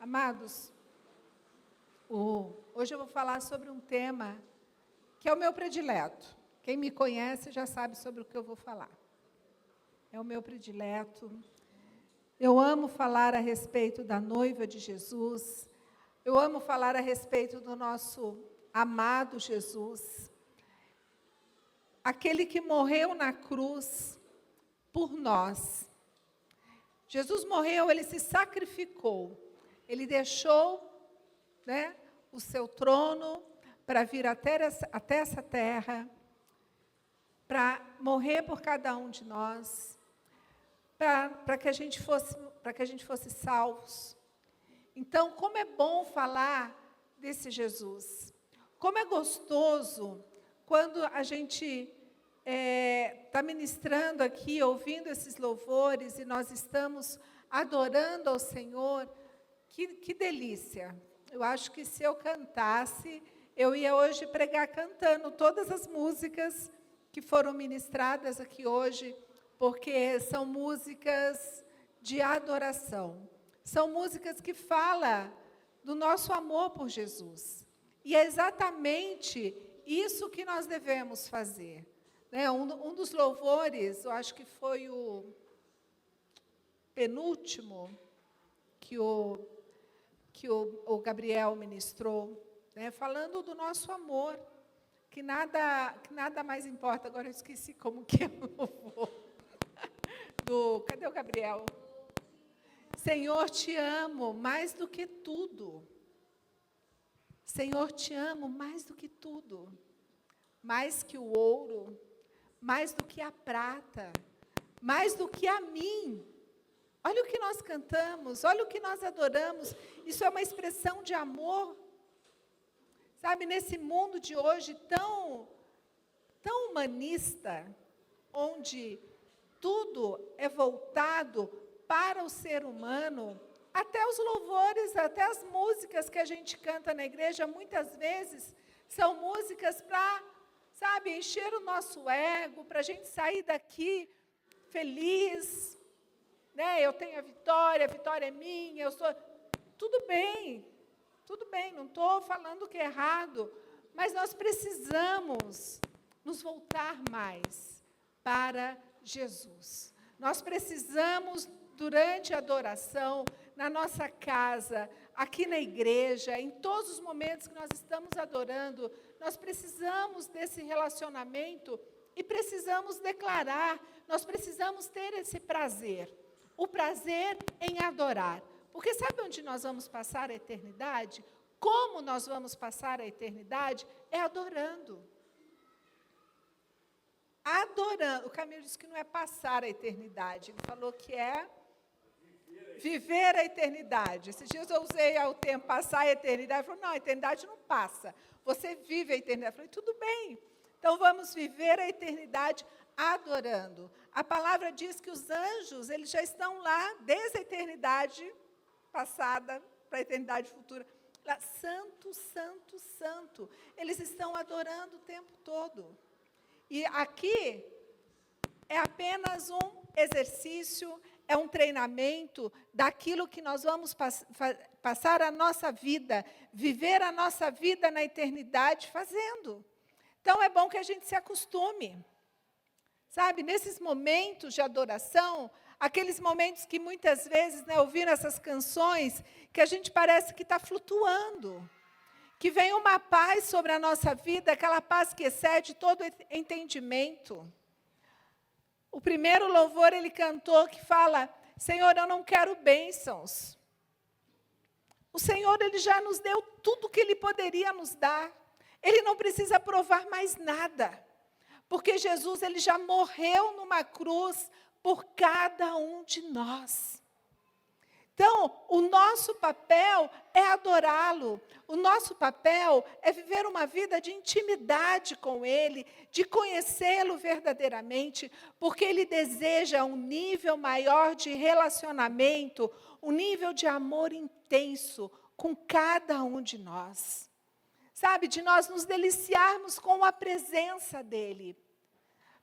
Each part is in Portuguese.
Amados, hoje eu vou falar sobre um tema que é o meu predileto. Quem me conhece já sabe sobre o que eu vou falar. É o meu predileto. Eu amo falar a respeito da noiva de Jesus. Eu amo falar a respeito do nosso amado Jesus. Aquele que morreu na cruz por nós. Jesus morreu, ele se sacrificou. Ele deixou, o seu trono para vir até essa terra, para morrer por cada um de nós, para que a gente fosse salvos. Então, como é bom falar desse Jesus. Como é gostoso quando a gente está ministrando aqui, ouvindo esses louvores, e nós estamos adorando ao Senhor. Que delícia! Eu acho que se eu cantasse, eu ia hoje pregar cantando todas as músicas que foram ministradas aqui hoje, porque são músicas de adoração. São músicas que falam do nosso amor por Jesus. E é exatamente isso que nós devemos fazer. Um dos louvores, eu acho que foi o penúltimo que o Gabriel ministrou, falando do nosso amor, que nada mais importa. Agora eu esqueci como que é o louvor. Cadê o Gabriel? Senhor, te amo mais do que tudo. Senhor, te amo mais do que tudo. Mais que o ouro, mais do que a prata, mais do que a mim. Olha o que nós cantamos, olha o que nós adoramos. Isso é uma expressão de amor. Sabe, nesse mundo de hoje tão humanista, onde tudo é voltado para o ser humano, até os louvores, até as músicas que a gente canta na igreja, muitas vezes, são músicas para, encher o nosso ego, para a gente sair daqui feliz. Eu tenho a vitória é minha, eu sou... Tudo bem, não estou falando que é errado, mas nós precisamos nos voltar mais para Jesus. Nós precisamos, durante a adoração, na nossa casa, aqui na igreja, em todos os momentos que nós estamos adorando, nós precisamos desse relacionamento e precisamos declarar, nós precisamos ter esse prazer. O prazer em adorar. Porque sabe onde nós vamos passar a eternidade? Como nós vamos passar a eternidade? É adorando. Adorando. O Camilo disse que não é passar a eternidade. Ele falou que é viver a eternidade. Esses dias eu usei o termo passar a eternidade. Ele falou, não, a eternidade não passa. Você vive a eternidade. Eu falei, tudo bem. Então vamos viver a eternidade adorando. A palavra diz que os anjos, eles já estão lá desde a eternidade passada para a eternidade futura. Lá, santo, santo, santo. Eles estão adorando o tempo todo. E aqui é apenas um exercício, é um treinamento daquilo que nós vamos passar a nossa vida, viver a nossa vida na eternidade fazendo. Então é bom que a gente se acostume. Sabe, nesses momentos de adoração, aqueles momentos que muitas vezes, ouvindo essas canções, que a gente parece que está flutuando, que vem uma paz sobre a nossa vida, aquela paz que excede todo entendimento. O primeiro louvor ele cantou que fala, Senhor, eu não quero bênçãos. O Senhor, ele já nos deu tudo que ele poderia nos dar. Ele não precisa provar mais nada. Porque Jesus, ele já morreu numa cruz por cada um de nós. Então, o nosso papel é adorá-lo. O nosso papel é viver uma vida de intimidade com ele, de conhecê-lo verdadeiramente, porque ele deseja um nível maior de relacionamento, um nível de amor intenso com cada um de nós. Sabe, de nós nos deliciarmos com a presença dele.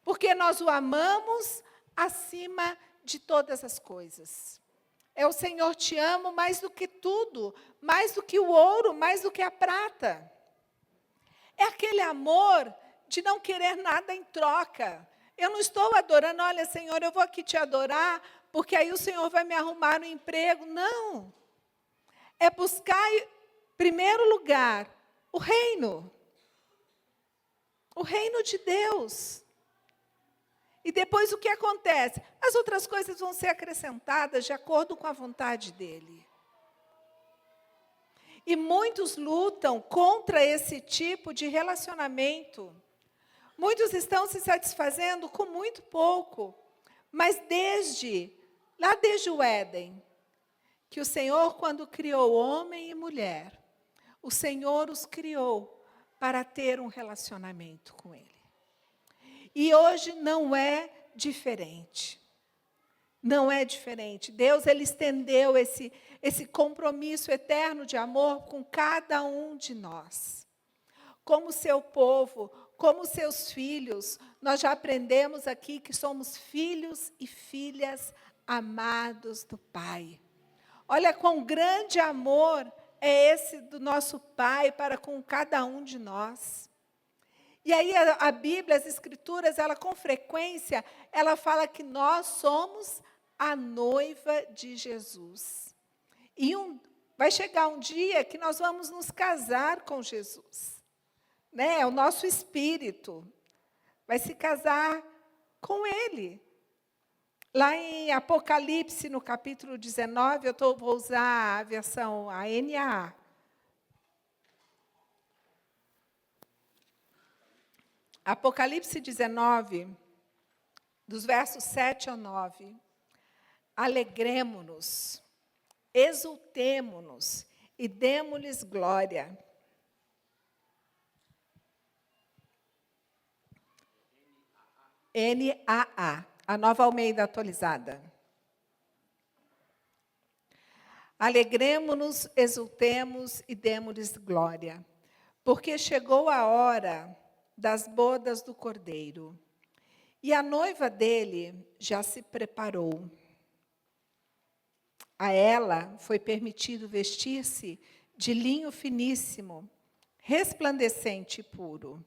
Porque nós o amamos acima de todas as coisas. É o Senhor te amo mais do que tudo, mais do que o ouro, mais do que a prata. É aquele amor de não querer nada em troca. Eu não estou adorando, olha, Senhor, eu vou aqui te adorar, porque aí o Senhor vai me arrumar um emprego. Não. É buscar, em primeiro lugar, o reino. O reino de Deus. E depois o que acontece? As outras coisas vão ser acrescentadas de acordo com a vontade dele. E muitos lutam contra esse tipo de relacionamento. Muitos estão se satisfazendo com muito pouco. Mas lá desde o Éden, que o Senhor, quando criou homem e mulher, o Senhor os criou para ter um relacionamento com Ele. E hoje não é diferente. Não é diferente. Deus, Ele estendeu esse compromisso eterno de amor com cada um de nós. Como seu povo, como seus filhos, nós já aprendemos aqui que somos filhos e filhas amados do Pai. Olha quão grande amor é esse do nosso Pai para com cada um de nós. E aí a Bíblia, as Escrituras, ela com frequência, ela fala que nós somos a noiva de Jesus. E vai chegar um dia que nós vamos nos casar com Jesus. Né? O nosso espírito vai se casar com Ele. Lá em Apocalipse, no capítulo 19, vou usar a versão, a NAA. Apocalipse 19, dos versos 7 ao 9. Alegremo-nos, exultemo-nos e demo-lhes glória. NAA, a Nova Almeida atualizada. Alegremo-nos, exultemos e demo-lhes glória, porque chegou a hora das bodas do Cordeiro, e a noiva dele já se preparou. A ela foi permitido vestir-se de linho finíssimo, resplandecente e puro,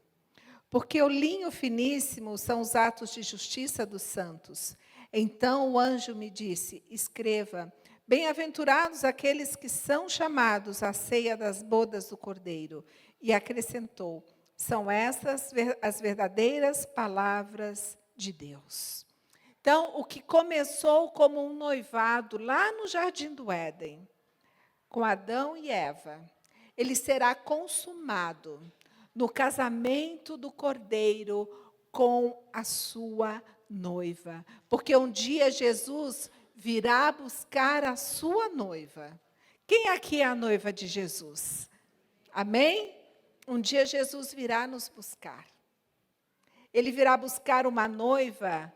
porque o linho finíssimo são os atos de justiça dos santos. Então o anjo me disse, escreva, bem-aventurados aqueles que são chamados à ceia das bodas do Cordeiro. E acrescentou, são essas as verdadeiras palavras de Deus. Então, o que começou como um noivado lá no Jardim do Éden, com Adão e Eva, ele será consumado no casamento do Cordeiro com a sua noiva. Porque um dia Jesus virá buscar a sua noiva. Quem aqui é a noiva de Jesus? Amém? Um dia Jesus virá nos buscar. Ele virá buscar uma noiva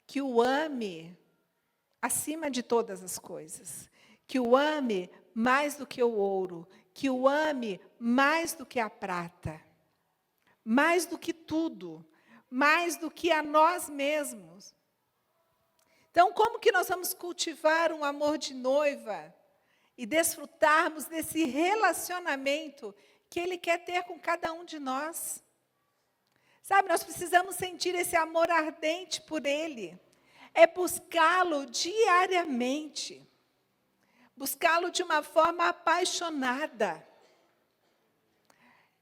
que o ame acima de todas as coisas. Que o ame mais do que o ouro. Que o ame mais do que a prata. Mais do que tudo. Mais do que a nós mesmos. Então, como que nós vamos cultivar um amor de noiva e desfrutarmos desse relacionamento que Ele quer ter com cada um de nós? Sabe, nós precisamos sentir esse amor ardente por Ele. É buscá-lo diariamente. Buscá-lo de uma forma apaixonada.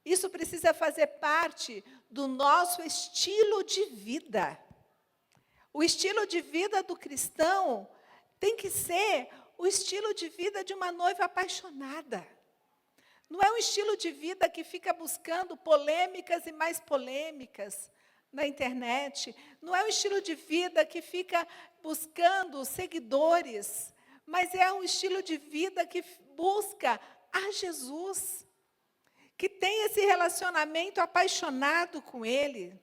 Isso precisa fazer parte do nosso estilo de vida. O estilo de vida do cristão tem que ser o estilo de vida de uma noiva apaixonada. Não é um estilo de vida que fica buscando polêmicas e mais polêmicas na internet. Não é um estilo de vida que fica buscando seguidores, mas é um estilo de vida que busca a Jesus, que tem esse relacionamento apaixonado com Ele.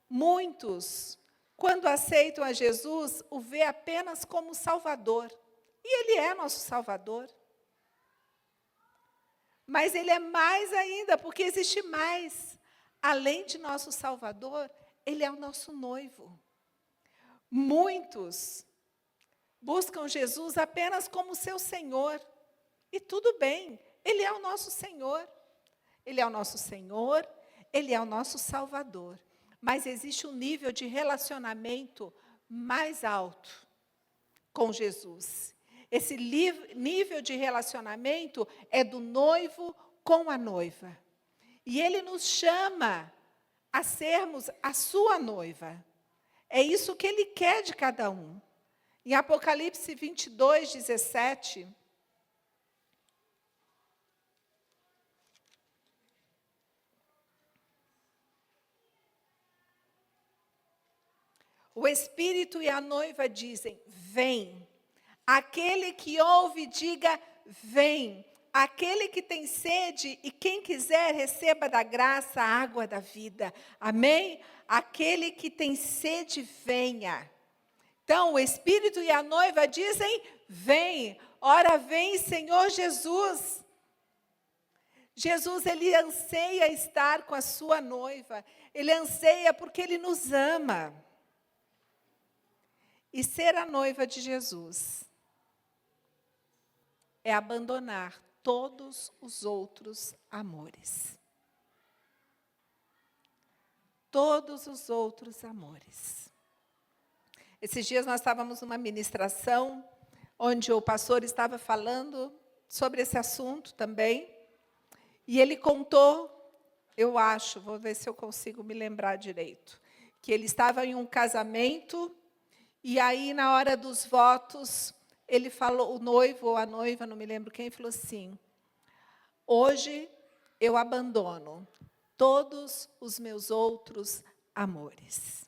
Muitos, quando aceitam a Jesus, o vê apenas como Salvador. E Ele é nosso Salvador. Mas Ele é mais ainda, porque existe mais. Além de nosso Salvador, Ele é o nosso noivo. Muitos buscam Jesus apenas como seu Senhor. E tudo bem, Ele é o nosso Senhor. Ele é o nosso Senhor, Ele é o nosso Salvador. Mas existe um nível de relacionamento mais alto com Jesus. Esse nível de relacionamento é do noivo com a noiva. E Ele nos chama a sermos a sua noiva. É isso que Ele quer de cada um. Em Apocalipse 22, 17... o Espírito e a noiva dizem, vem. Aquele que ouve, diga, vem. Aquele que tem sede e quem quiser, receba da graça a água da vida. Amém? Aquele que tem sede, venha. Então, o Espírito e a noiva dizem, vem. Ora, vem, Senhor Jesus. Jesus, Ele anseia estar com a sua noiva. Ele anseia porque Ele nos ama. E ser a noiva de Jesus é abandonar todos os outros amores. Todos os outros amores. Esses dias nós estávamos numa ministração, onde o pastor estava falando sobre esse assunto também, e ele contou, eu acho, vou ver se eu consigo me lembrar direito, que ele estava em um casamento. E aí, na hora dos votos, ele falou, o noivo ou a noiva, não me lembro quem, falou assim, hoje eu abandono todos os meus outros amores.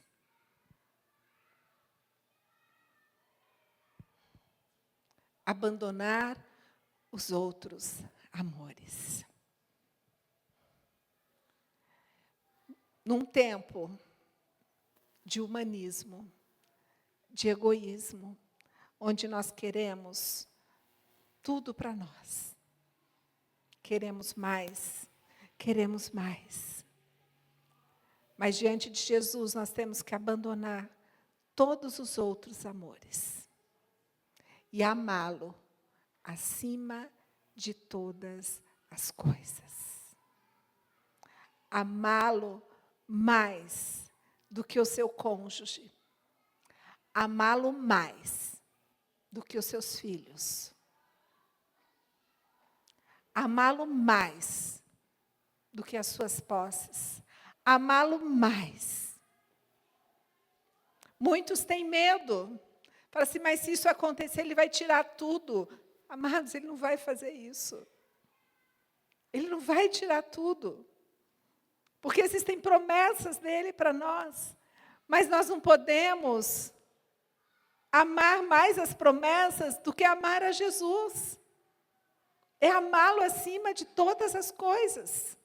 Abandonar os outros amores. Num tempo de humanismo, de egoísmo, onde nós queremos tudo para nós. Queremos mais, queremos mais. Mas diante de Jesus nós temos que abandonar todos os outros amores e amá-lo acima de todas as coisas. Amá-lo mais do que o seu cônjuge. Amá-lo mais do que os seus filhos. Amá-lo mais do que as suas posses. Amá-lo mais. Muitos têm medo. Falam assim, mas se isso acontecer, ele vai tirar tudo. Amados, ele não vai fazer isso. Ele não vai tirar tudo. Porque existem promessas dele para nós. Mas nós não podemos amar mais as promessas do que amar a Jesus. É amá-lo acima de todas as coisas.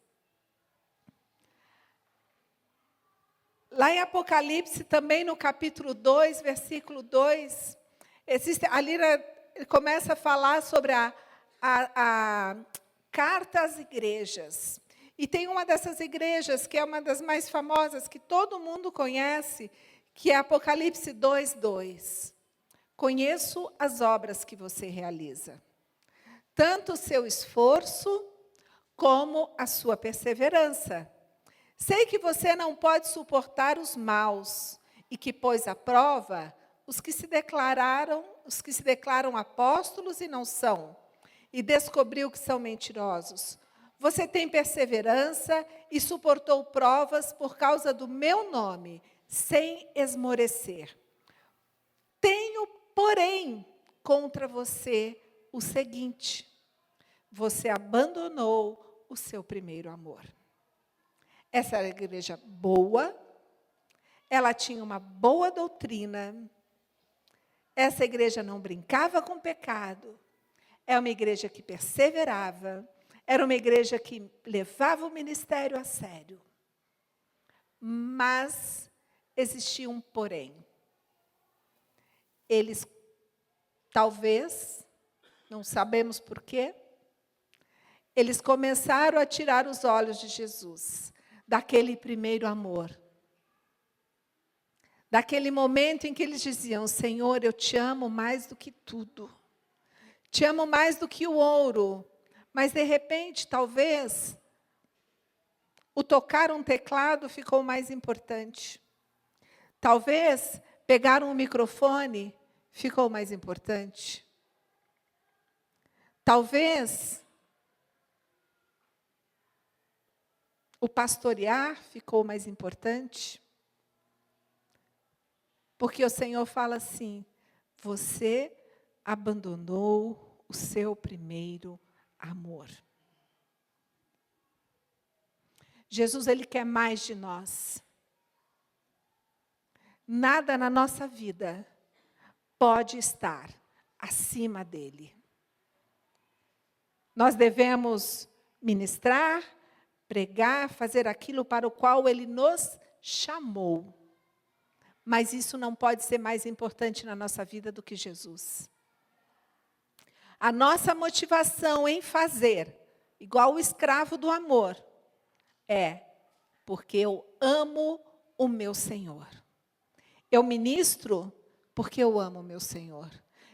Lá em Apocalipse, também no capítulo 2, versículo 2, ali ele começa a falar sobre a carta às igrejas. E tem uma dessas igrejas, que é uma das mais famosas, que todo mundo conhece, que é Apocalipse 2, 2. Conheço as obras que você realiza, tanto o seu esforço como a sua perseverança. Sei que você não pode suportar os maus e que pôs à prova os que se declaram apóstolos e não são, e descobriu que são mentirosos. Você tem perseverança e suportou provas por causa do meu nome, sem esmorecer. Tenho, porém, contra você o seguinte: você abandonou o seu primeiro amor. Essa era a igreja boa, ela tinha uma boa doutrina, essa igreja não brincava com o pecado, é uma igreja que perseverava, era uma igreja que levava o ministério a sério. Mas existia um porém. Eles, talvez, não sabemos porquê, eles começaram a tirar os olhos de Jesus, daquele primeiro amor. Daquele momento em que eles diziam: Senhor, eu te amo mais do que tudo. Te amo mais do que o ouro. Mas, de repente, talvez, o tocar um teclado ficou mais importante. Talvez, pegar um microfone ficou mais importante. Talvez, o pastorear ficou mais importante. Porque o Senhor fala assim: você abandonou o seu primeiro amor. Jesus, Ele quer mais de nós. Nada na nossa vida pode estar acima dEle. Nós devemos ministrar, pregar, fazer aquilo para o qual Ele nos chamou. Mas isso não pode ser mais importante na nossa vida do que Jesus. A nossa motivação em fazer, igual o escravo do amor, é porque eu amo o meu Senhor. Eu ministro porque eu amo o meu Senhor.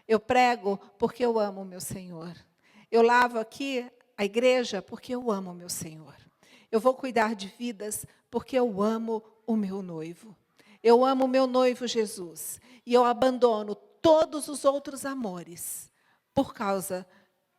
Eu prego porque eu amo o meu Senhor. Eu lavo aqui a igreja porque eu amo o meu Senhor. Eu vou cuidar de vidas porque eu amo o meu noivo. Eu amo o meu noivo Jesus. E eu abandono todos os outros amores por causa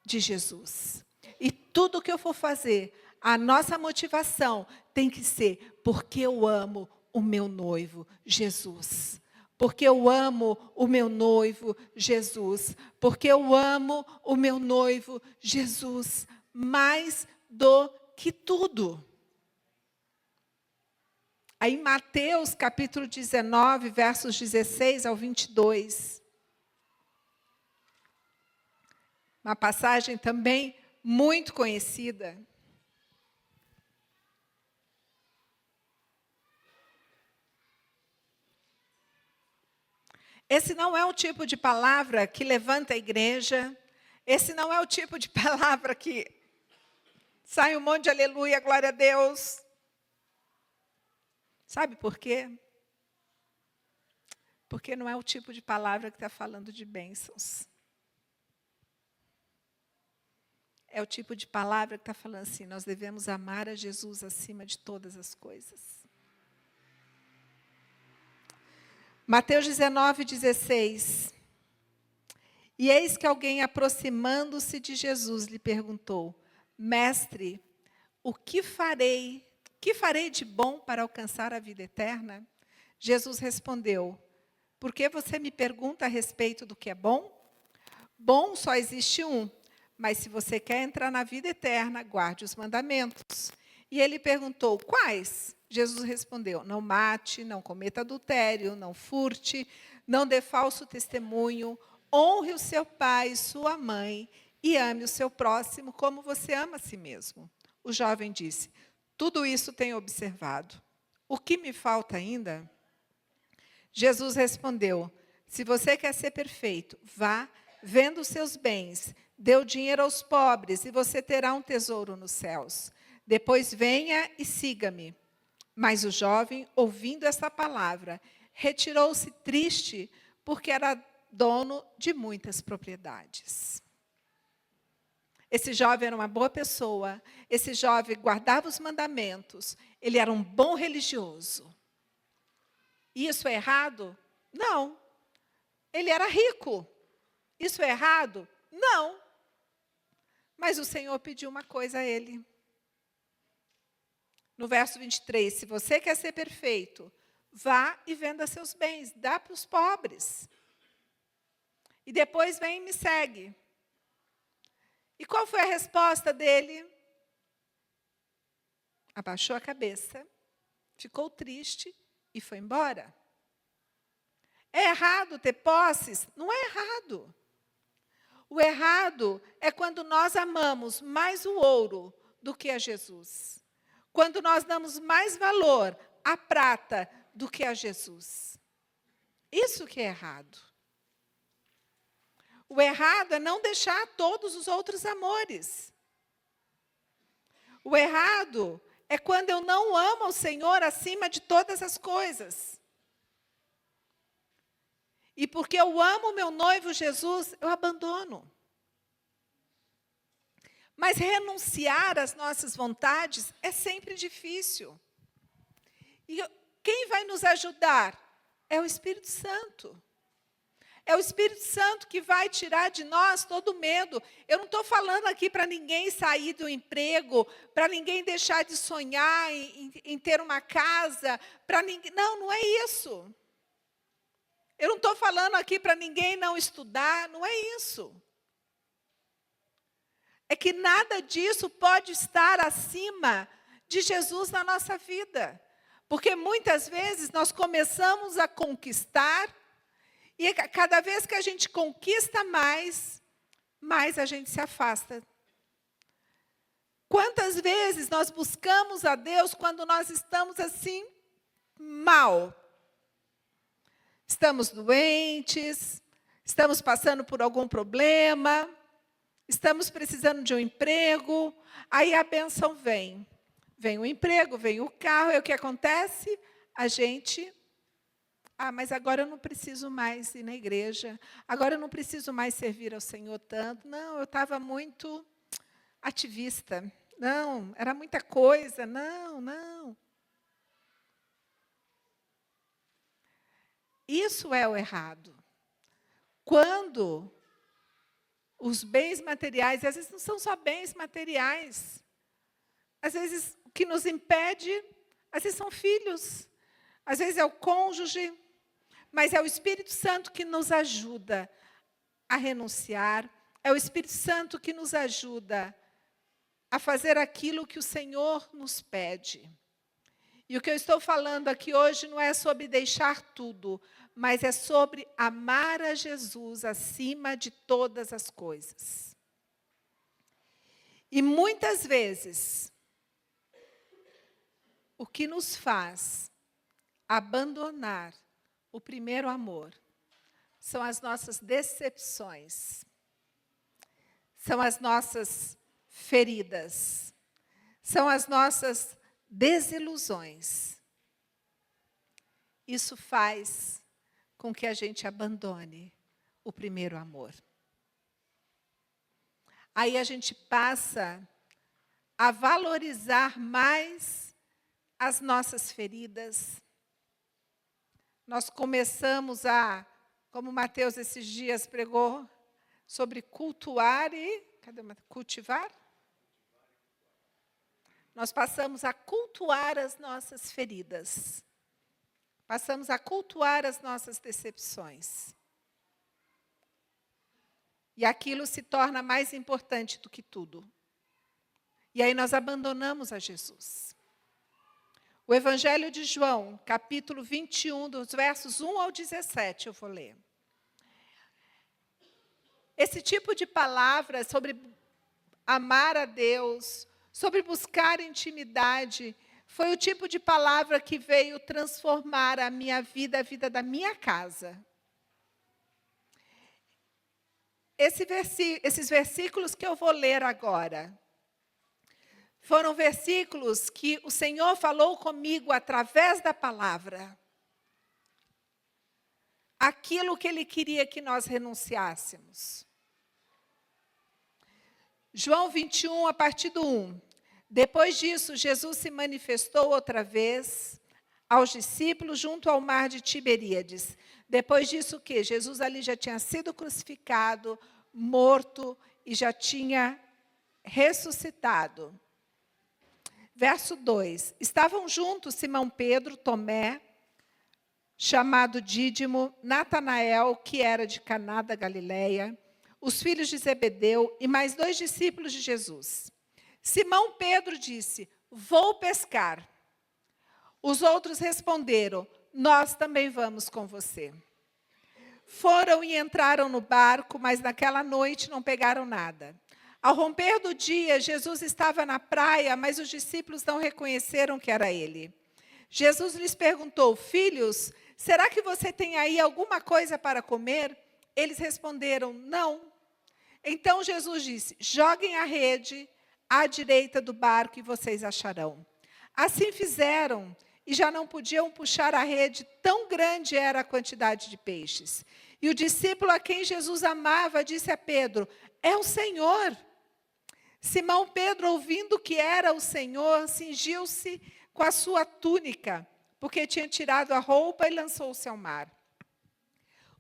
de Jesus. E tudo que eu for fazer, a nossa motivação tem que ser porque eu amo o meu noivo Jesus. Porque eu amo o meu noivo Jesus. Porque eu amo o meu noivo Jesus mais do que tudo. Aí, Mateus, capítulo 19, versos 16 ao 22. Uma passagem também muito conhecida. Esse não é o tipo de palavra que levanta a igreja. Esse não é o tipo de palavra que sai um monte de aleluia, glória a Deus. Sabe por quê? Porque não é o tipo de palavra que está falando de bênçãos. É o tipo de palavra que está falando assim: nós devemos amar a Jesus acima de todas as coisas. Mateus 19, 16. E eis que alguém, aproximando-se de Jesus, lhe perguntou: Mestre, o que farei de bom para alcançar a vida eterna? Jesus respondeu: Por que você me pergunta a respeito do que é bom? Bom só existe um, mas se você quer entrar na vida eterna, guarde os mandamentos. E ele perguntou: Quais? Jesus respondeu: Não mate, não cometa adultério, não furte, não dê falso testemunho, honre o seu pai e sua mãe e ame o seu próximo como você ama a si mesmo. O jovem disse: Tudo isso tenho observado. O que me falta ainda? Jesus respondeu: Se você quer ser perfeito, vá, venda os seus bens, dê o dinheiro aos pobres e você terá um tesouro nos céus. Depois venha e siga-me. Mas o jovem, ouvindo essa palavra, retirou-se triste, porque era dono de muitas propriedades. Esse jovem era uma boa pessoa, esse jovem guardava os mandamentos, ele era um bom religioso. Isso é errado? Não. Ele era rico. Isso é errado? Não. Mas o Senhor pediu uma coisa a ele. No verso 23, se você quer ser perfeito, vá e venda seus bens, dá para os pobres. E depois vem e me segue. E qual foi a resposta dele? Abaixou a cabeça, ficou triste e foi embora. É errado ter posses? Não é errado. O errado é quando nós amamos mais o ouro do que a Jesus. Quando nós damos mais valor à prata do que a Jesus. Isso que é errado. O errado é não deixar todos os outros amores. O errado é quando eu não amo o Senhor acima de todas as coisas. E porque eu amo meu noivo Jesus, eu abandono. Mas renunciar às nossas vontades é sempre difícil. E quem vai nos ajudar? É o Espírito Santo. É o Espírito Santo que vai tirar de nós todo o medo. Eu não estou falando aqui para ninguém sair do emprego, para ninguém deixar de sonhar em ter uma casa, para ninguém. Não, não é isso. Eu não estou falando aqui para ninguém não estudar, não é isso. É que nada disso pode estar acima de Jesus na nossa vida. Porque muitas vezes nós começamos a conquistar, e cada vez que a gente conquista mais a gente se afasta. Quantas vezes nós buscamos a Deus quando nós estamos assim, mal? Estamos doentes, estamos passando por algum problema, estamos precisando de um emprego, aí a bênção vem. Vem o emprego, vem o carro, e o que acontece? A gente... mas agora eu não preciso mais ir na igreja, agora eu não preciso mais servir ao Senhor tanto. Não, eu estava muito ativista. Não, era muita coisa. Não. Isso é o errado. Quando os bens materiais, às vezes não são só bens materiais, às vezes o que nos impede, às vezes são filhos, às vezes é o cônjuge, mas é o Espírito Santo que nos ajuda a renunciar, é o Espírito Santo que nos ajuda a fazer aquilo que o Senhor nos pede. E o que eu estou falando aqui hoje não é sobre deixar tudo, mas é sobre amar a Jesus acima de todas as coisas. E muitas vezes, o que nos faz abandonar o primeiro amor são as nossas decepções, são as nossas feridas, são as nossas desilusões. Isso faz com que a gente abandone o primeiro amor. Aí a gente passa a valorizar mais as nossas feridas. Nós começamos a, como Mateus esses dias pregou, sobre cultuar e... cultivar? Nós passamos a cultuar as nossas feridas. Passamos a cultuar as nossas decepções. E aquilo se torna mais importante do que tudo. E aí nós abandonamos a Jesus. O Evangelho de João, capítulo 21, dos versos 1 ao 17, eu vou ler. Esse tipo de palavra sobre amar a Deus, sobre buscar intimidade, foi o tipo de palavra que veio transformar a minha vida, a vida da minha casa. Esses versículos que eu vou ler agora, foram versículos que o Senhor falou comigo através da palavra. Aquilo que Ele queria que nós renunciássemos. João 21, a partir do 1. Depois disso, Jesus se manifestou outra vez aos discípulos junto ao mar de Tiberíades. Depois disso, o quê? Jesus ali já tinha sido crucificado, morto e já tinha ressuscitado. Verso 2. Estavam juntos Simão Pedro, Tomé, chamado Dídimo, Natanael, que era de Caná da Galileia, os filhos de Zebedeu e mais 2 discípulos de Jesus. Simão Pedro disse: vou pescar. Os outros responderam: nós também vamos com você. Foram e entraram no barco, mas naquela noite não pegaram nada. Ao romper do dia, Jesus estava na praia, mas os discípulos não reconheceram que era ele. Jesus lhes perguntou: filhos, será que você tem aí alguma coisa para comer? Eles responderam: não. Então Jesus disse: joguem a rede à direita do barco e vocês acharão. Assim fizeram, e já não podiam puxar a rede, tão grande era a quantidade de peixes. E o discípulo a quem Jesus amava disse a Pedro: é o Senhor. Simão Pedro, ouvindo que era o Senhor, cingiu-se com a sua túnica, porque tinha tirado a roupa e lançou-se ao mar.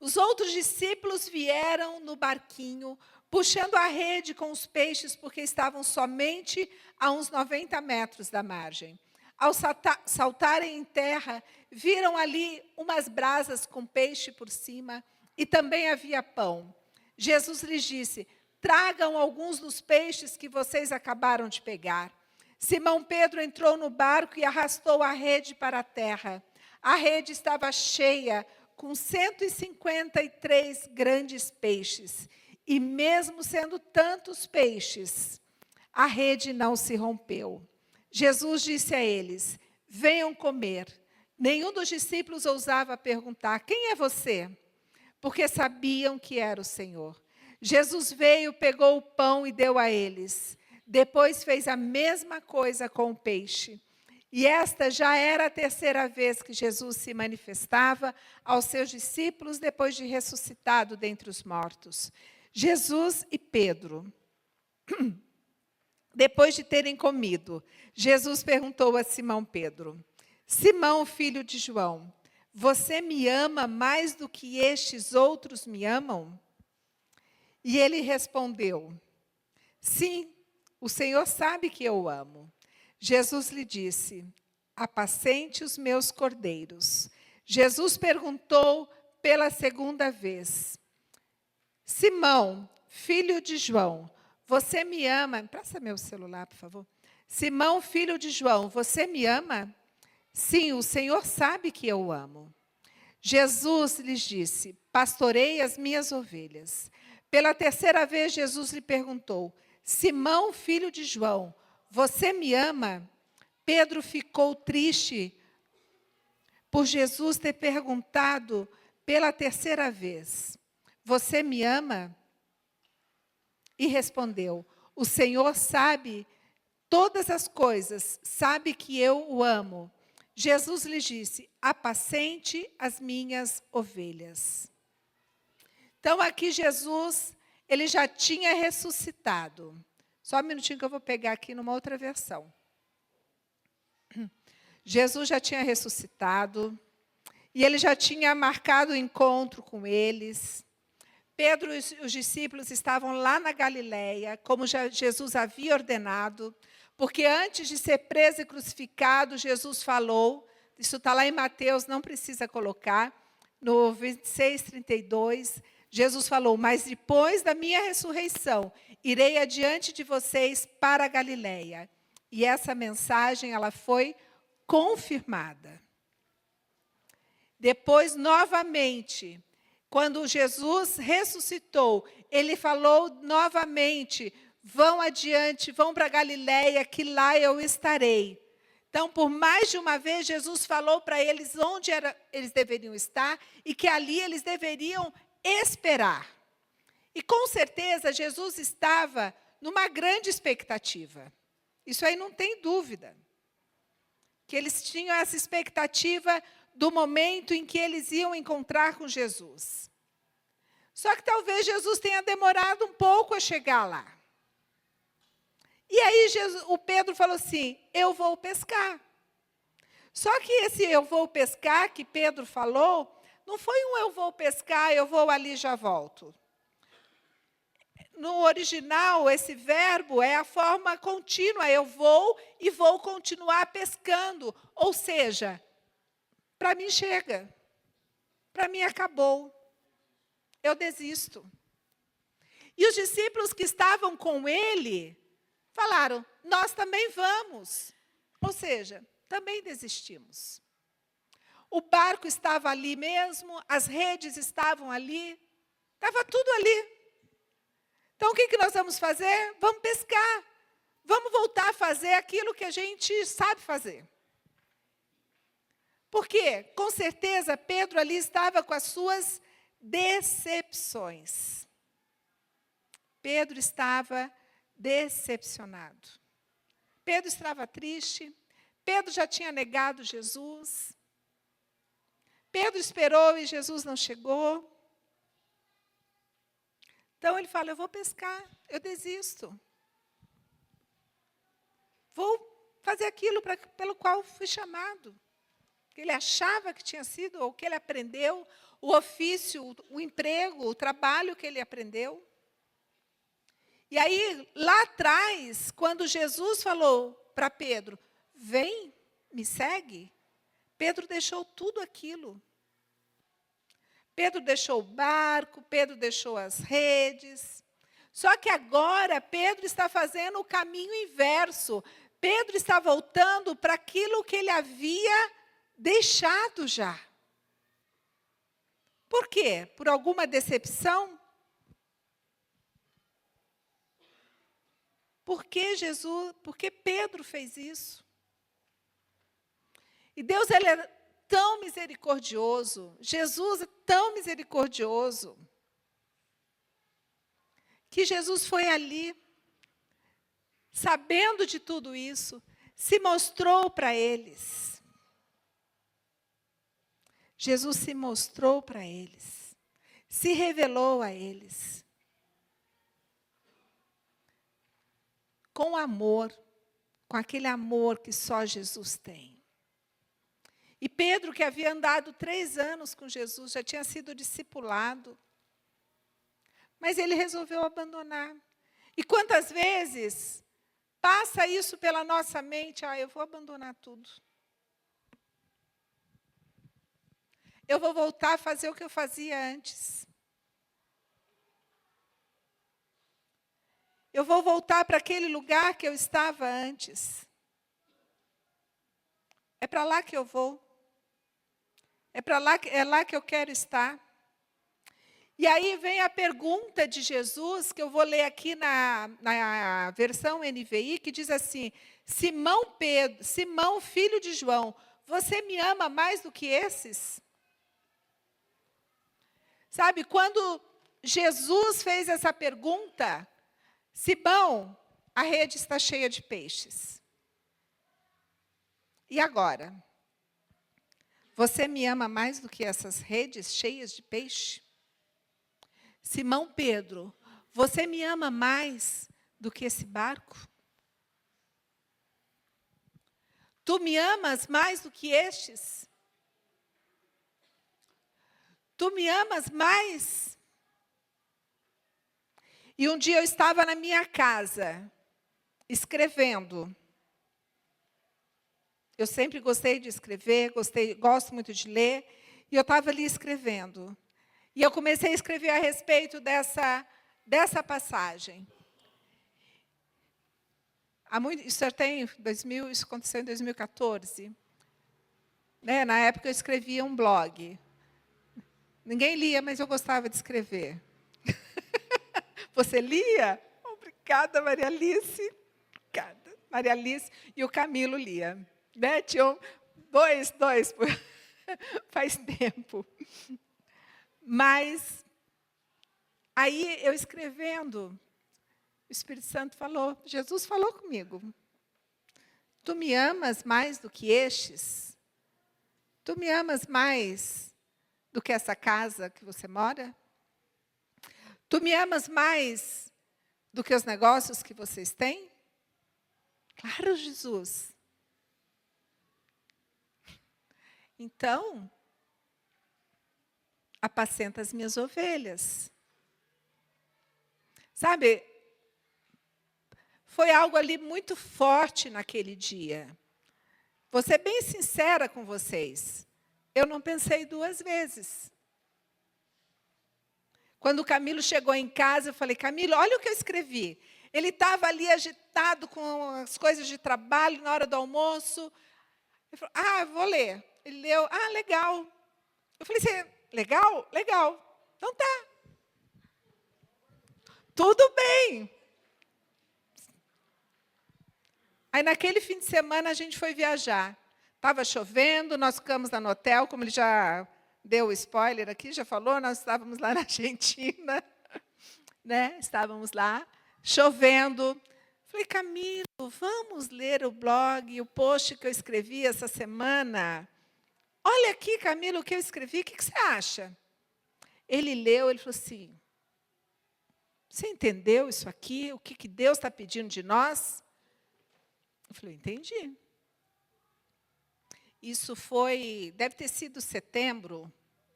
Os outros discípulos vieram no barquinho, puxando a rede com os peixes, porque estavam somente a uns 90 metros da margem. Ao saltarem em terra, viram ali umas brasas com peixe por cima, e também havia pão. Jesus lhes disse: tragam alguns dos peixes que vocês acabaram de pegar. Simão Pedro entrou no barco e arrastou a rede para a terra. A rede estava cheia, com 153 grandes peixes. E mesmo sendo tantos peixes, a rede não se rompeu. Jesus disse a eles: venham comer. Nenhum dos discípulos ousava perguntar: quem é você? Porque sabiam que era o Senhor. Jesus veio, pegou o pão e deu a eles. Depois fez a mesma coisa com o peixe. E esta já era a terceira vez que Jesus se manifestava aos seus discípulos depois de ressuscitado dentre os mortos. Jesus e Pedro, depois de terem comido, Jesus perguntou a Simão Pedro: Simão, filho de João, você me ama mais do que estes outros me amam? E ele respondeu: sim, o Senhor sabe que eu amo. Jesus lhe disse: apacente os meus cordeiros. Jesus perguntou pela segunda vez: Simão, filho de João, você me ama? Presta meu celular, por favor. Simão, filho de João, você me ama? Sim, o Senhor sabe que eu amo. Jesus lhes disse: pastorei as minhas ovelhas. Pela terceira vez, Jesus lhe perguntou: Simão, filho de João, você me ama? Pedro ficou triste por Jesus ter perguntado pela terceira vez: você me ama? E respondeu: o Senhor sabe todas as coisas, sabe que eu o amo. Jesus lhe disse: apacente as minhas ovelhas. Então, aqui Jesus, ele já tinha ressuscitado. Só um minutinho que eu vou pegar aqui numa outra versão. Jesus já tinha ressuscitado, e ele já tinha marcado o encontro com eles. Pedro e os discípulos estavam lá na Galileia, como Jesus havia ordenado, porque antes de ser preso e crucificado, Jesus falou, isso está lá em Mateus, não precisa colocar, no 26:32, Jesus falou: mas depois da minha ressurreição, irei adiante de vocês para a Galileia. E essa mensagem, ela foi confirmada. Depois, novamente, quando Jesus ressuscitou, ele falou novamente: vão adiante, vão para a Galileia, que lá eu estarei. Então, por mais de uma vez, Jesus falou para eles onde eles deveriam estar e que ali eles deveriam esperar. E com certeza, Jesus estava numa grande expectativa. Isso aí não tem dúvida. Que eles tinham essa expectativa do momento em que eles iam encontrar com Jesus. Só que talvez Jesus tenha demorado um pouco a chegar lá. E aí o Pedro falou assim: eu vou pescar. Só que esse eu vou pescar que Pedro falou, não foi um eu vou pescar, eu vou ali e já volto. No original, esse verbo é a forma contínua, eu vou e vou continuar pescando. Ou seja, para mim chega, para mim acabou, eu desisto. E os discípulos que estavam com ele falaram: nós também vamos. Ou seja, também desistimos. O barco estava ali mesmo, as redes estavam ali, estava tudo ali. Então, o que nós vamos fazer? Vamos pescar. Vamos voltar a fazer aquilo que a gente sabe fazer. Por quê? Com certeza, Pedro ali estava com as suas decepções. Pedro estava decepcionado. Pedro estava triste. Pedro já tinha negado Jesus. Pedro esperou e Jesus não chegou. Então ele fala, eu vou pescar, eu desisto. Vou fazer aquilo pelo qual fui chamado. Que ele achava que tinha sido, ou que ele aprendeu, o ofício, o emprego, o trabalho que ele aprendeu. E aí, lá atrás, quando Jesus falou para Pedro, vem, me segue, Pedro deixou tudo aquilo. Pedro deixou o barco, Pedro deixou as redes. Só que agora Pedro está fazendo o caminho inverso. Pedro está voltando para aquilo que ele havia deixado já. Por quê? Por alguma decepção? Por que Pedro fez isso? E Deus, ele é tão misericordioso, Jesus é tão misericordioso, que Jesus foi ali, sabendo de tudo isso, se mostrou para eles. Jesus se mostrou para eles, se revelou a eles. Com amor, com aquele amor que só Jesus tem. E Pedro, que havia andado 3 anos com Jesus, já tinha sido discipulado, mas ele resolveu abandonar. E quantas vezes passa isso pela nossa mente? Eu vou abandonar tudo. Eu vou voltar a fazer o que eu fazia antes. Eu vou voltar para aquele lugar que eu estava antes. É para lá que eu vou. É lá que eu quero estar. E aí vem a pergunta de Jesus, que eu vou ler aqui na versão NVI, que diz assim, Simão, filho de João, você me ama mais do que esses? Sabe, quando Jesus fez essa pergunta, Simão, a rede está cheia de peixes. E agora? Você me ama mais do que essas redes cheias de peixe? Simão Pedro, você me ama mais do que esse barco? Tu me amas mais do que estes? Tu me amas mais? E um dia eu estava na minha casa, escrevendo. Eu sempre gostei de escrever, gosto muito de ler, e eu estava ali escrevendo. E eu comecei a escrever a respeito dessa passagem. Isso aconteceu em 2014. Na época eu escrevia um blog. Ninguém lia, mas eu gostava de escrever. Você lia? Obrigada, Maria Alice. Obrigada. Maria Alice e o Camilo lia. Tinham dois faz tempo. Mas, aí eu escrevendo, o Espírito Santo falou, Jesus falou comigo. Tu me amas mais do que estes? Tu me amas mais do que essa casa que você mora? Tu me amas mais do que os negócios que vocês têm? Claro, Jesus. Então, apacenta as minhas ovelhas. Sabe, foi algo ali muito forte naquele dia. Vou ser bem sincera com vocês. Eu não pensei 2 vezes. Quando o Camilo chegou em casa, eu falei, Camilo, olha o que eu escrevi. Ele estava ali agitado com as coisas de trabalho na hora do almoço. Ele falou, vou ler. Ele leu, legal. Eu falei, legal? Legal. Então tá. Tudo bem. Aí naquele fim de semana a gente foi viajar. Estava chovendo, nós ficamos lá no hotel, como ele já deu o spoiler aqui, já falou, nós estávamos lá na Argentina, Estávamos lá, chovendo. Falei, Camilo, vamos ler o blog, o post que eu escrevi essa semana. Olha aqui, Camilo, o que eu escrevi, o que você acha? Ele leu, ele falou assim, você entendeu isso aqui? O que Deus está pedindo de nós? Eu falei, entendi. Isso deve ter sido setembro,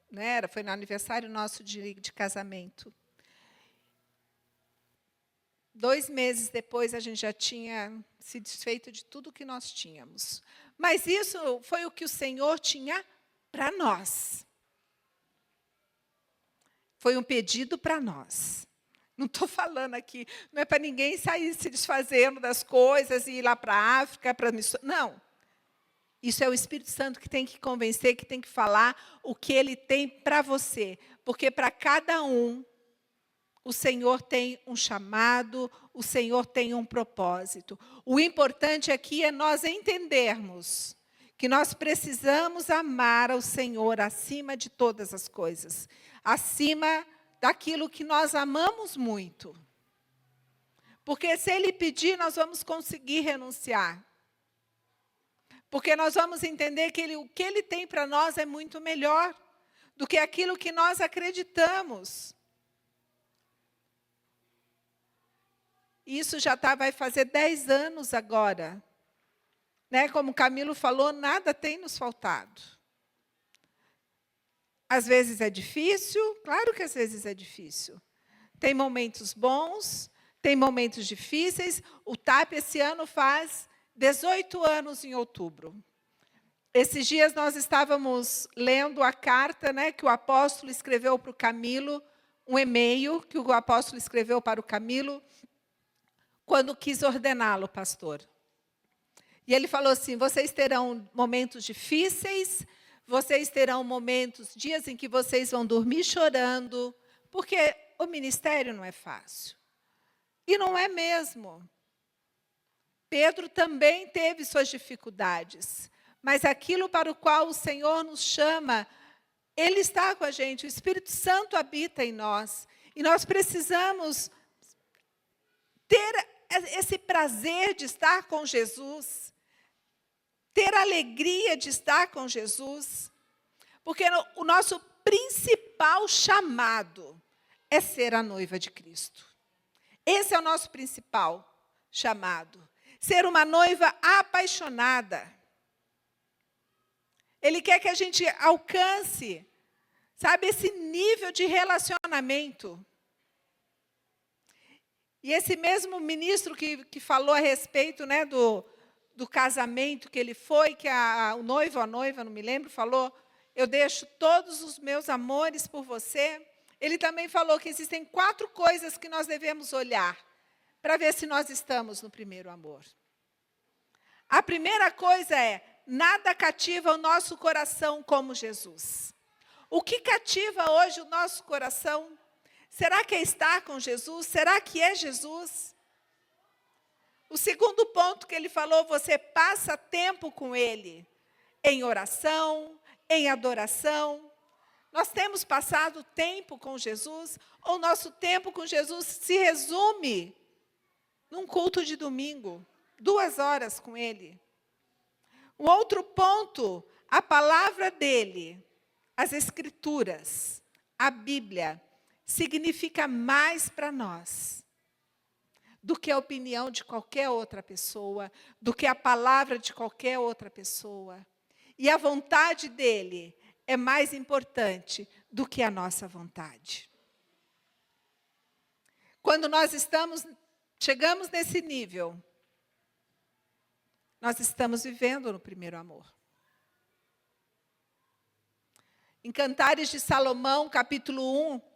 né? Foi no aniversário nosso de casamento. 2 meses depois, a gente já tinha se desfeito de tudo que nós tínhamos. Mas isso foi o que o Senhor tinha para nós. Foi um pedido para nós. Não estou falando aqui, não é para ninguém sair se desfazendo das coisas e ir lá para a África, para missões. Não. Isso é o Espírito Santo que tem que convencer, que tem que falar o que ele tem para você. Porque para cada um, o Senhor tem um chamado, o Senhor tem um propósito. O importante aqui é nós entendermos que nós precisamos amar ao Senhor acima de todas as coisas. Acima daquilo que nós amamos muito. Porque se Ele pedir, nós vamos conseguir renunciar. Porque nós vamos entender que o que Ele tem para nós é muito melhor do que aquilo que nós acreditamos. Isso já vai fazer 10 anos agora. Né? Como o Camilo falou, nada tem nos faltado. Às vezes é difícil, claro que às vezes é difícil. Tem momentos bons, tem momentos difíceis. O TAP esse ano faz 18 anos em outubro. Esses dias nós estávamos lendo a carta, né, que o apóstolo escreveu para o Camilo, um e-mail que o apóstolo escreveu para o Camilo, quando quis ordená-lo pastor. E ele falou assim, vocês terão momentos difíceis, vocês terão momentos, dias em que vocês vão dormir chorando, porque o ministério não é fácil. E não é mesmo. Pedro também teve suas dificuldades, mas aquilo para o qual o Senhor nos chama, Ele está com a gente, o Espírito Santo habita em nós, e nós precisamos ter esse prazer de estar com Jesus, ter a alegria de estar com Jesus, porque o nosso principal chamado é ser a noiva de Cristo. Esse é o nosso principal chamado. Ser uma noiva apaixonada. Ele quer que a gente alcance, sabe, esse nível de relacionamento. E esse mesmo ministro que falou a respeito, né, do casamento que ele foi, que o noivo ou a noiva, não me lembro, falou, eu deixo todos os meus amores por você. Ele também falou que existem 4 coisas que nós devemos olhar para ver se nós estamos no primeiro amor. A primeira coisa é, nada cativa o nosso coração como Jesus. O que cativa hoje o nosso coração? Será que é estar com Jesus? Será que é Jesus? O segundo ponto que ele falou, você passa tempo com Ele, em oração, em adoração. Nós temos passado tempo com Jesus, ou nosso tempo com Jesus se resume num culto de domingo, 2 horas com Ele. Um outro ponto, a palavra dEle, as Escrituras, a Bíblia, significa mais para nós do que a opinião de qualquer outra pessoa, do que a palavra de qualquer outra pessoa. E a vontade dEle é mais importante do que a nossa vontade. Quando nós chegamos nesse nível, nós estamos vivendo no primeiro amor. Em Cantares de Salomão, capítulo 1,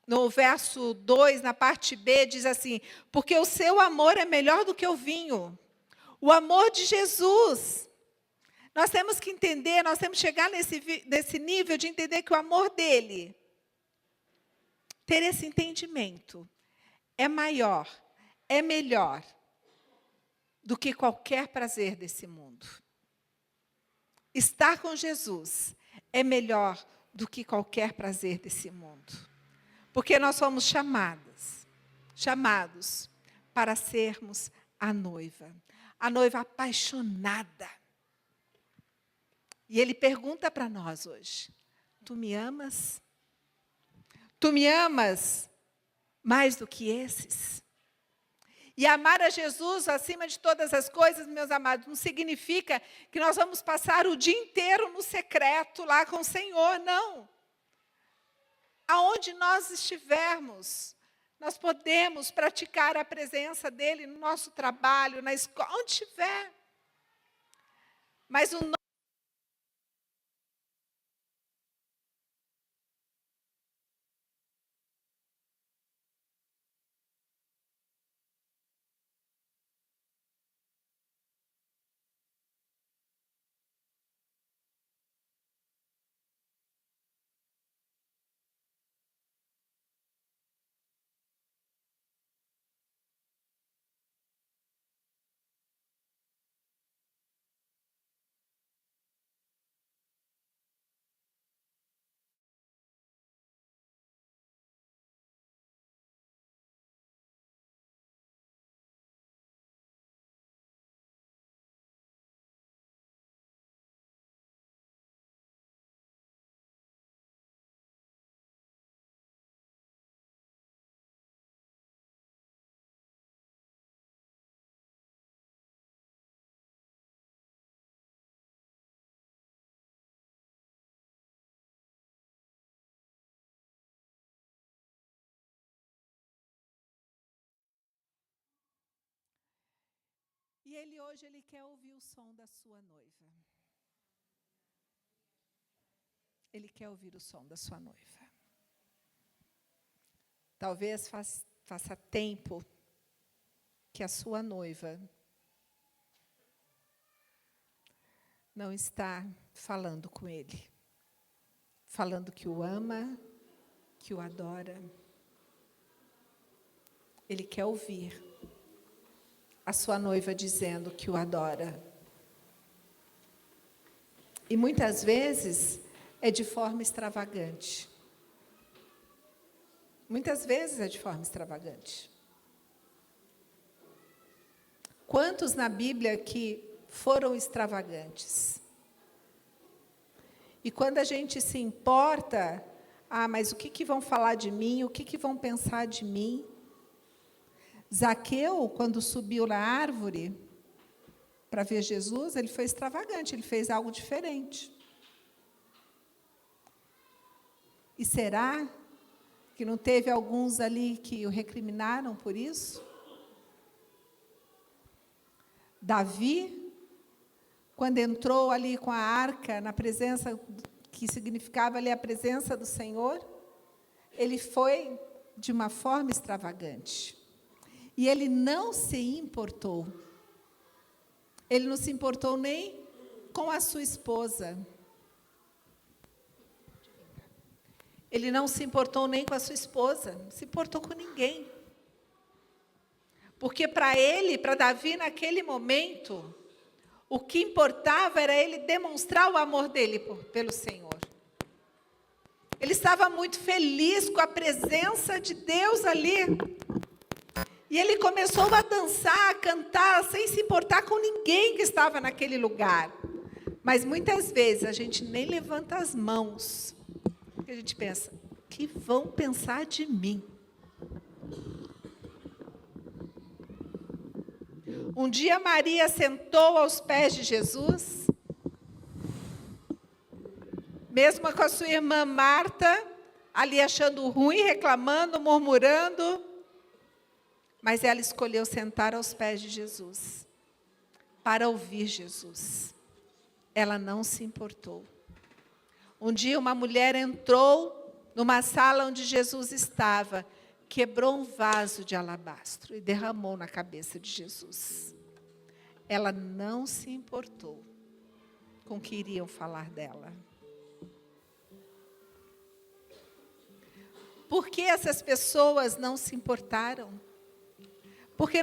no verso 2, na parte B, diz assim, porque o seu amor é melhor do que o vinho. O amor de Jesus. Nós temos que entender, nós temos que chegar nesse nível de entender que o amor dele, ter esse entendimento, é maior, é melhor do que qualquer prazer desse mundo. Estar com Jesus é melhor do que qualquer prazer desse mundo. Porque nós somos chamados para sermos a noiva apaixonada. E Ele pergunta para nós hoje: tu me amas? Tu me amas mais do que esses? E amar a Jesus acima de todas as coisas, meus amados, não significa que nós vamos passar o dia inteiro no secreto lá com o Senhor, não. Aonde nós estivermos, nós podemos praticar a presença dEle no nosso trabalho, na escola, onde estiver. Mas o E Ele hoje, Ele quer ouvir o som da sua noiva. Ele quer ouvir o som da sua noiva. Talvez faça tempo que a sua noiva não está falando com Ele. Falando que o ama, que o adora. Ele quer ouvir a sua noiva dizendo que o adora. E muitas vezes é de forma extravagante. Muitas vezes é de forma extravagante. Quantos na Bíblia que foram extravagantes? E quando a gente se importa, mas o que vão falar de mim? O que vão pensar de mim? Zaqueu, quando subiu na árvore para ver Jesus, ele foi extravagante, ele fez algo diferente. E será que não teve alguns ali que o recriminaram por isso? Davi, quando entrou ali com a arca, na presença, que significava ali a presença do Senhor, ele foi de uma forma extravagante. E ele não se importou. Ele não se importou nem com a sua esposa. Ele não se importou nem com a sua esposa, não se importou com ninguém. Porque para ele, para Davi, naquele momento, o que importava era ele demonstrar o amor dele pelo Senhor. Ele estava muito feliz com a presença de Deus ali. E ele começou a dançar, a cantar, sem se importar com ninguém que estava naquele lugar. Mas muitas vezes a gente nem levanta as mãos. Porque a gente pensa, o que vão pensar de mim? Um dia Maria sentou aos pés de Jesus, mesmo com a sua irmã Marta, ali achando ruim, reclamando, murmurando, mas ela escolheu sentar aos pés de Jesus, para ouvir Jesus. Ela não se importou. Um dia uma mulher entrou numa sala onde Jesus estava, quebrou um vaso de alabastro e derramou na cabeça de Jesus. Ela não se importou com o que iriam falar dela. Por que essas pessoas não se importaram? Porque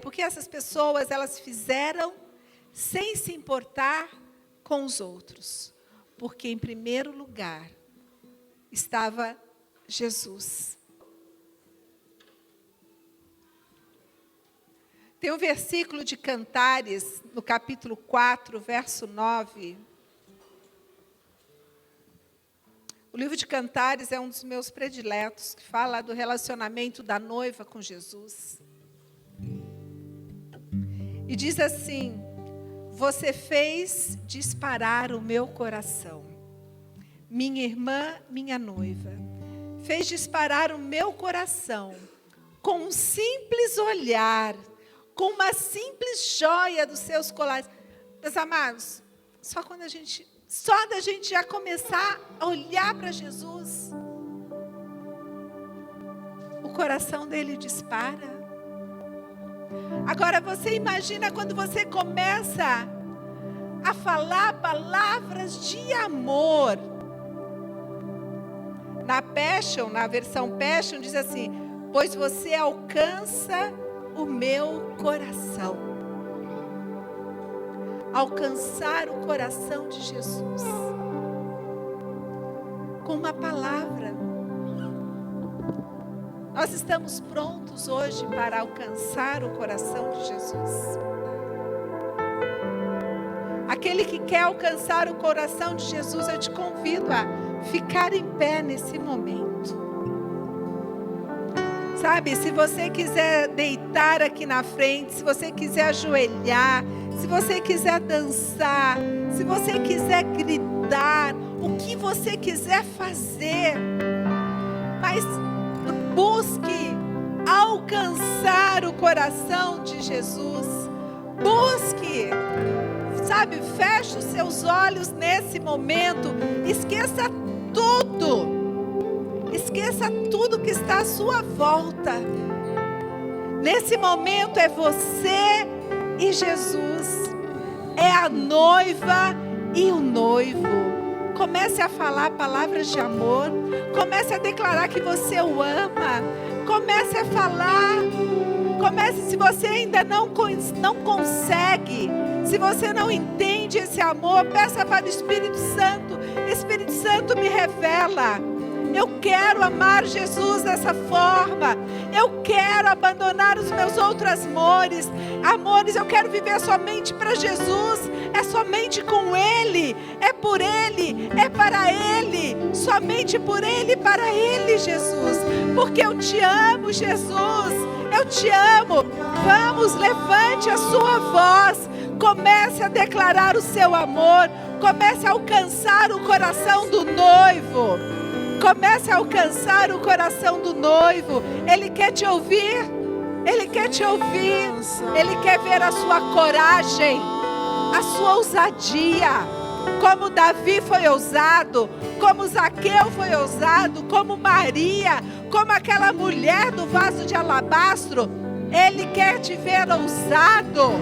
porque essas pessoas, elas fizeram sem se importar com os outros. Porque, em primeiro lugar, estava Jesus. Tem um versículo de Cantares, no capítulo 4, verso 9. O livro de Cantares é um dos meus prediletos, que fala do relacionamento da noiva com Jesus. E diz assim: você fez disparar o meu coração, minha irmã, minha noiva, fez disparar o meu coração, com um simples olhar, com uma simples joia dos seus colares. Meus amados, só da gente já começar a olhar para Jesus, o coração dele dispara. Agora você imagina quando você começa a falar palavras de amor. Na versão Passion diz assim: pois você alcança o meu coração. Alcançar o coração de Jesus com uma palavra. Nós estamos prontos hoje para alcançar o coração de Jesus. Aquele que quer alcançar o coração de Jesus, eu te convido a ficar em pé nesse momento. Sabe, se você quiser deitar aqui na frente, se você quiser ajoelhar, se você quiser dançar, se você quiser gritar, o que você quiser fazer, mas busque alcançar o coração de Jesus. Busque, sabe, feche os seus olhos nesse momento, esqueça tudo. Esqueça tudo que está à sua volta. Nesse momento é você e Jesus. É a noiva e o noivo. Comece a falar palavras de amor. Comece a declarar que você o ama. Comece a falar. Se você ainda não consegue, se você não entende esse amor, peça para o Espírito Santo. Espírito Santo, me revela. Eu quero amar Jesus dessa forma. Eu quero abandonar os meus outros amores. Eu quero viver somente para Jesus. É somente com Ele. É por Ele. É para Ele. Somente por Ele e para Ele, Jesus. Porque eu te amo, Jesus. Eu te amo. Vamos, levante a sua voz. Comece a declarar o seu amor. Comece a alcançar o coração do noivo. Comece a alcançar o coração do noivo. Ele quer te ouvir. Ele quer te ouvir. Ele quer ver a sua coragem, a sua ousadia. Como Davi foi ousado, como Zaqueu foi ousado, como Maria, como aquela mulher do vaso de alabastro. Ele quer te ver ousado.